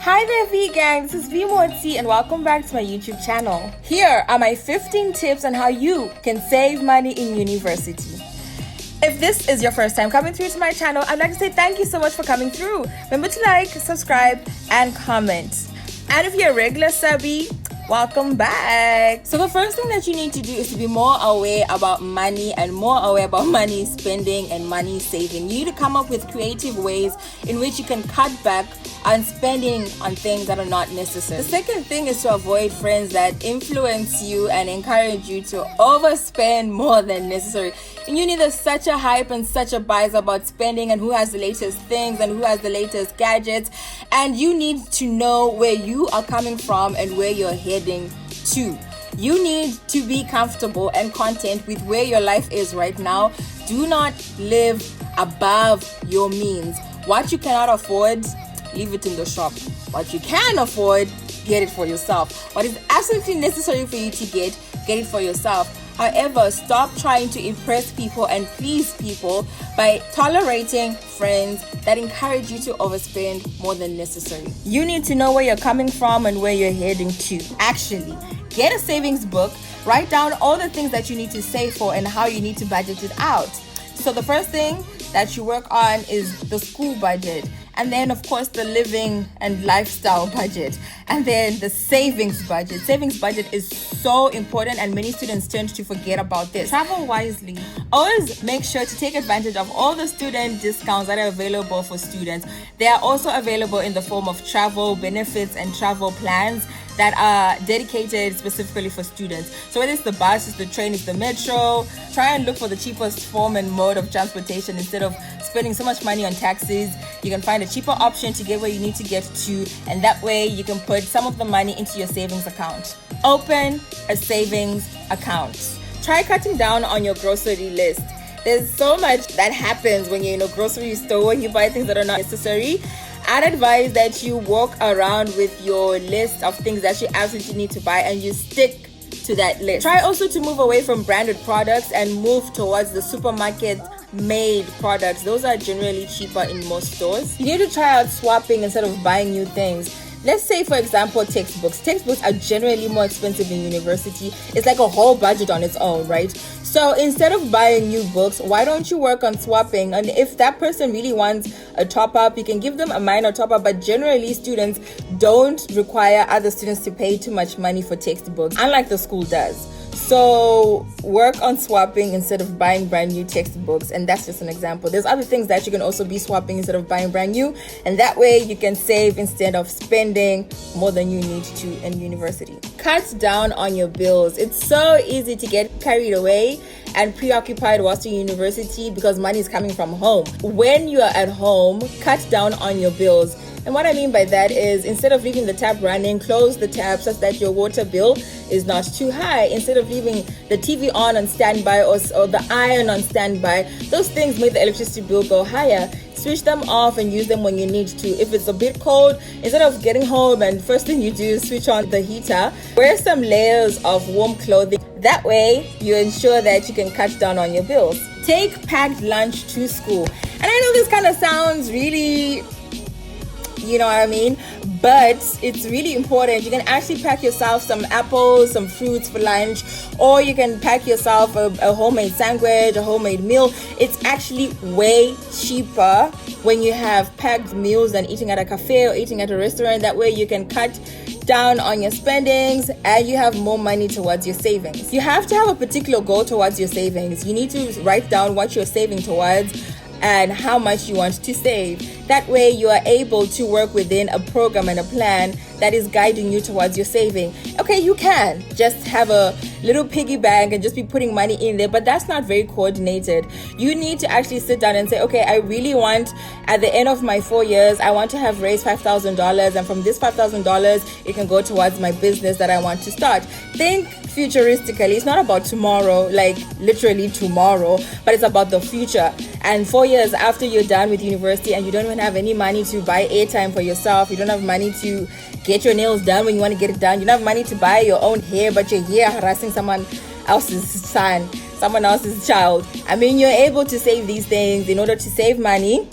Hi there, Vee Gang. This is Vee and welcome back to my YouTube channel. Here are my 15 tips on how you can save money in university. If this is your first time coming through to my channel, I'd like to say thank you so much for coming through. Remember to like, subscribe, and comment. And if you're a regular subby, welcome back. So the first thing that you need to do is to be more aware about money and more aware about money spending and money saving. You need to come up with creative ways in which you can cut back on spending on things that are not necessary. The second thing is to avoid friends that influence you and encourage you to overspend more than necessary. And you need such a hype and such a buzz about spending and who has the latest things and who has the latest gadgets. And you need to know where you are coming from and where you're heading to. You need to be comfortable and content with where your life is right now. Do not live above your means. What you cannot afford, leave it in the shop. What you can afford, get it for yourself. What is absolutely necessary for you to get it for yourself. However, stop trying to impress people and please people by tolerating friends that encourage you to overspend more than necessary. You need to know where you're coming from and where you're heading to. Actually, get a savings book, write down all the things that you need to save for and how you need to budget it out. So the first thing that you work on is the school budget. And then, of course, the living and lifestyle budget. And then the savings budget. Savings budget is so important and many students tend to forget about this. Travel wisely. Always make sure to take advantage of all the student discounts that are available for students. They are also available in the form of travel benefits and travel plans that are dedicated specifically for students. So whether it's the bus, it's the train, it's the metro, try and look for the cheapest form and mode of transportation instead of spending so much money on taxis. You can find a cheaper option to get where you need to get to, and that way you can put some of the money into your savings account. Open a savings account. Try cutting down on your grocery list. There's so much that happens when you're in a grocery store and you buy things that are not necessary. I'd advise that you walk around with your list of things that you absolutely need to buy and you stick to that list. Try also to move away from branded products and move towards the supermarket made products. Those are generally cheaper in most stores. You need to try out swapping instead of buying new things. Let's say, for example, textbooks. Textbooks are generally more expensive in university. It's like a whole budget on its own, right? So instead of buying new books, why don't you work on swapping? And if that person really wants a top-up, you can give them a minor top-up. But generally, students don't require other students to pay too much money for textbooks, unlike the school does. So work on swapping instead of buying brand new textbooks, and that's just an example. There's other things that you can also be swapping instead of buying brand new, and that way you can save instead of spending more than you need to in university. Cut down on your bills. It's so easy to get carried away and preoccupied whilst in university because money is coming from home. When you are at home, cut down on your bills. And what I mean by that is instead of leaving the tap running, close the tap such that your water bill is not too high. Instead of leaving the TV on standby or the iron on standby, those things make the electricity bill go higher. Switch them off and use them when you need to. If it's a bit cold, instead of getting home and first thing you do is switch on the heater, wear some layers of warm clothing. That way you ensure that you can cut down on your bills. Take packed lunch to school. And I know this kind of sounds really, you know what I mean? But it's really important. You can actually pack yourself some apples, some fruits for lunch, or you can pack yourself a homemade sandwich, a homemade meal. It's actually way cheaper when you have packed meals than eating at a cafe or eating at a restaurant. That way you can cut down on your spendings and you have more money towards your savings. You have to have a particular goal towards your savings. You need to write down what you're saving towards and how much you want to save. That way you are able to work within a program and a plan that is guiding you towards your saving. Okay, you can just have a little piggy bank and just be putting money in there, but that's not very coordinated. You need to actually sit down and say, okay, I really want, at the end of my 4 years, I want to have raised $5,000, and from this $5,000, it can go towards my business that I want to start. Think futuristically. It's not about tomorrow, like literally tomorrow, but it's about the future. And 4 years after you're done with university and you don't even have any money to buy airtime for yourself, you don't have money to get your nails done when you want to get it done, you don't have money to buy your own hair, but you're here harassing someone else's son, someone else's child. I mean, you're able to save these things in order to save money,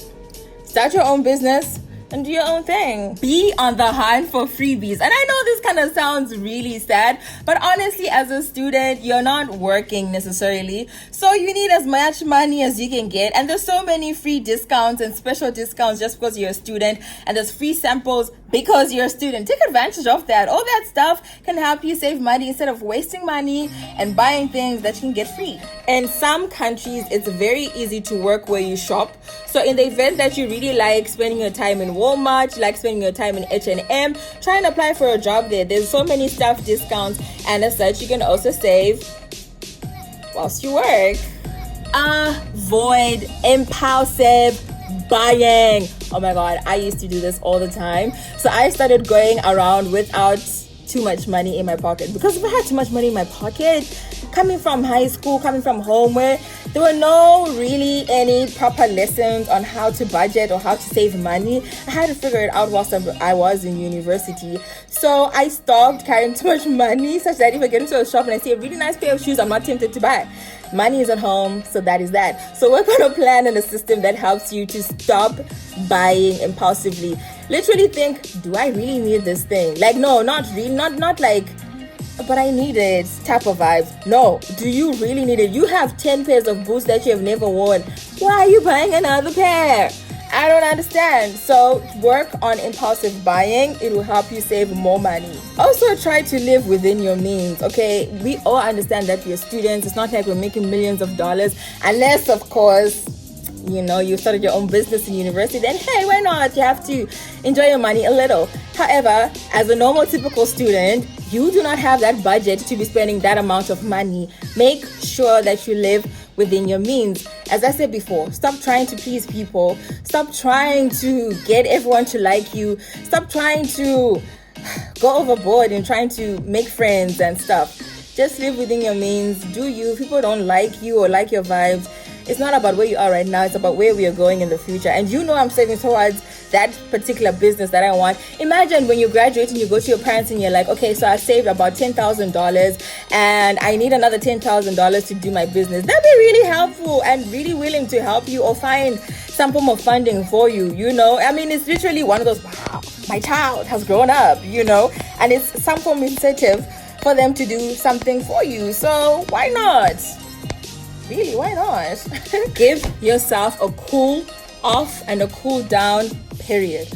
start your own business, and do your own thing. Be on the hunt for freebies. And I know this kind of sounds really sad, but honestly, as a student, you're not working necessarily, so you need as much money as you can get. And there's so many free discounts and special discounts just because you're a student, and there's free samples because you're a student. Take advantage of that. All that stuff can help you save money instead of wasting money and buying things that you can get free. In some countries, it's very easy to work where you shop. So in the event that you really like spending your time in Walmart, you like spending your time in H&M, try and apply for a job there. There's so many staff discounts, and as such, you can also save whilst you work. Avoid impulsive buying. Oh my god, I used to do this all the time. So I started going around without too much money in my pocket, because if I had too much money in my pocket, coming from high school, coming from home where there were no really any proper lessons on how to budget or how to save money, I had to figure it out whilst I was in university. So I stopped carrying too much money, such that if I get into a shop and I see a really nice pair of shoes, I'm not tempted to buy. Money is at home, so that is that. So work on a plan and a system that helps you to stop buying impulsively. Literally think, do I really need this thing? Like, no, not really, not like, but I need it type of vibes. No, do you really need it? You have 10 pairs of boots that you have never worn. Why are you buying another pair? I don't understand. So work on impulsive buying. It will help you save more money. Also try to live within your means. Okay, we all understand that we're students. It's not like we're making millions of dollars, unless of course you started your own business in university. Then hey, why not? You have to enjoy your money a little. However, as a normal typical student, you do not have that budget to be spending that amount of money. Make sure that you live within your means. As I said before, stop trying to please people. Stop trying to get everyone to like you. Stop trying to go overboard in trying to make friends and stuff. Just live within your means. Do you. If people don't like you or like your vibes, it's not about where you are right now. It's about where we are going in the future. And I'm saving towards that particular business that I want. Imagine when you graduate and you go to your parents and you're like, okay, so I saved about $10,000 and I need another $10,000 to do my business. That'd be really helpful and really willing to help you or find some form of funding for you, I mean, it's literally one of those, wow, my child has grown up, and it's some form of incentive for them to do something for you. So why not? Really, why not? Give yourself a cool off and a cool down period.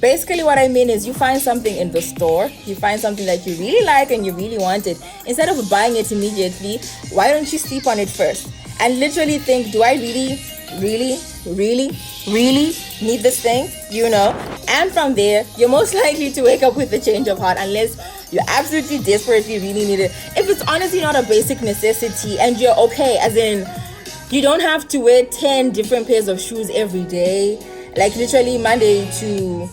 Basically what I mean is, you find something in the store, you find something that you really like and you really want it. Instead of buying it immediately, why don't you sleep on it first and literally think, do I really need this thing? And from there, you're most likely to wake up with a change of heart, unless you're absolutely desperately really need it. If it's honestly not a basic necessity and you're okay, as in you don't have to wear 10 different pairs of shoes every day, like literally Monday to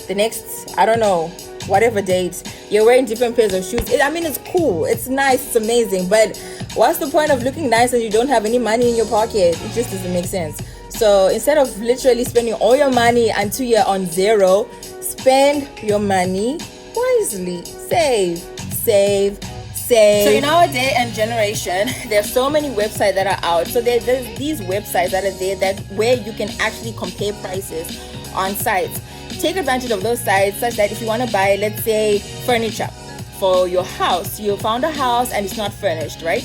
the next, I don't know, whatever date, you're wearing different pairs of shoes. It's cool, it's nice, it's amazing, but what's the point of looking nice and you don't have any money in your pocket? It just doesn't make sense. So instead of literally spending all your money until you're on zero, spend your money wisely. Save. So in our day and generation, there's so many websites that are out. So there's these websites that are there where you can actually compare prices on sites. Take advantage of those sites, such that if you want to buy, let's say, furniture for your house, you found a house and it's not furnished, right?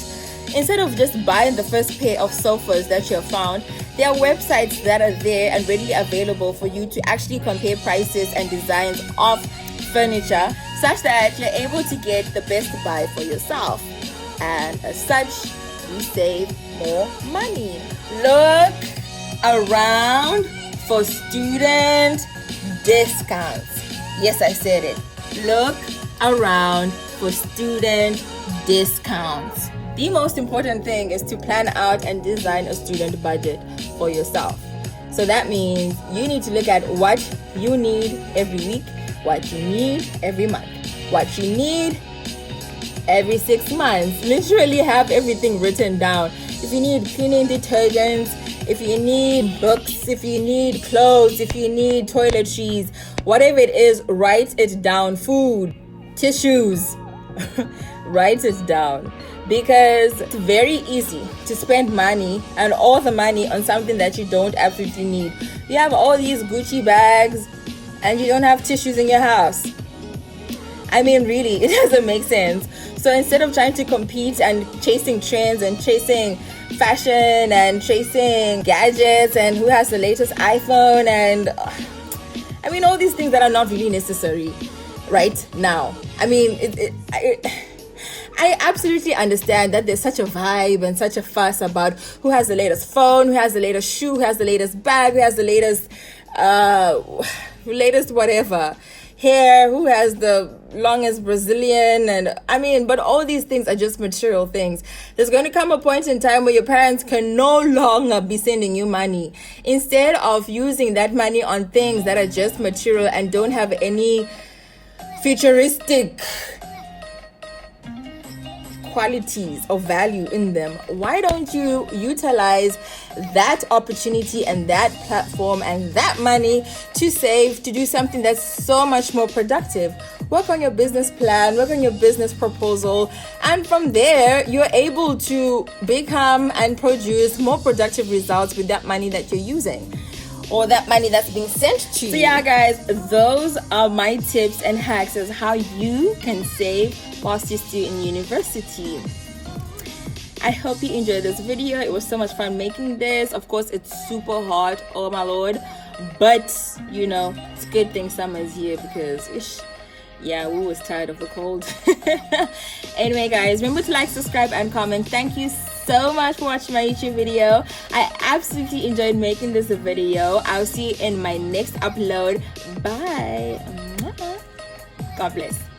Instead of just buying the first pair of sofas that you have found, there are websites that are there and readily available for you to actually compare prices and designs of furniture, such that you're able to get the best buy for yourself. And as such, you save more money. Look around for student discounts. Yes, I said it. Look around for student discounts. The most important thing is to plan out and design a student budget for yourself. So that means you need to look at what you need every week, what you need every month, what you need every 6 months. Literally have everything written down. If you need cleaning detergents, if you need books, if you need clothes, if you need toiletries, whatever it is, write it down. Food, tissues, write it down. Because it's very easy to spend money and all the money on something that you don't absolutely need. You have all these Gucci bags, and you don't have tissues in your house. I mean, really, it doesn't make sense. So instead of trying to compete and chasing trends and chasing fashion and chasing gadgets and who has the latest iPhone and I mean all these things that are not really necessary right now. I mean, I absolutely understand that there's such a vibe and such a fuss about who has the latest phone, who has the latest shoe, who has the latest bag, who has the latest whatever hair, who has the longest Brazilian, and I mean, but all these things are just material things. There's going to come a point in time where your parents can no longer be sending you money. Instead of using that money on things that are just material and don't have any futuristic qualities or value in them, why don't you utilize that opportunity and that platform and that money to save, to do something that's so much more productive? Work on your business plan, work on your business proposal, and from there you're able to become and produce more productive results with that money that you're using or that money that's being sent to you. So yeah guys, those are my tips and hacks as how you can save whilst you're still in university. I hope you enjoyed this video. It was so much fun making this. Of course, it's super hot, oh my lord, but you know, it's a good thing summer's here because yeah, we was tired of the cold. Anyway guys, remember to like, subscribe and comment. Thank you so much for watching my YouTube video. I absolutely enjoyed making this video. I'll see you in my next upload. Bye. God bless.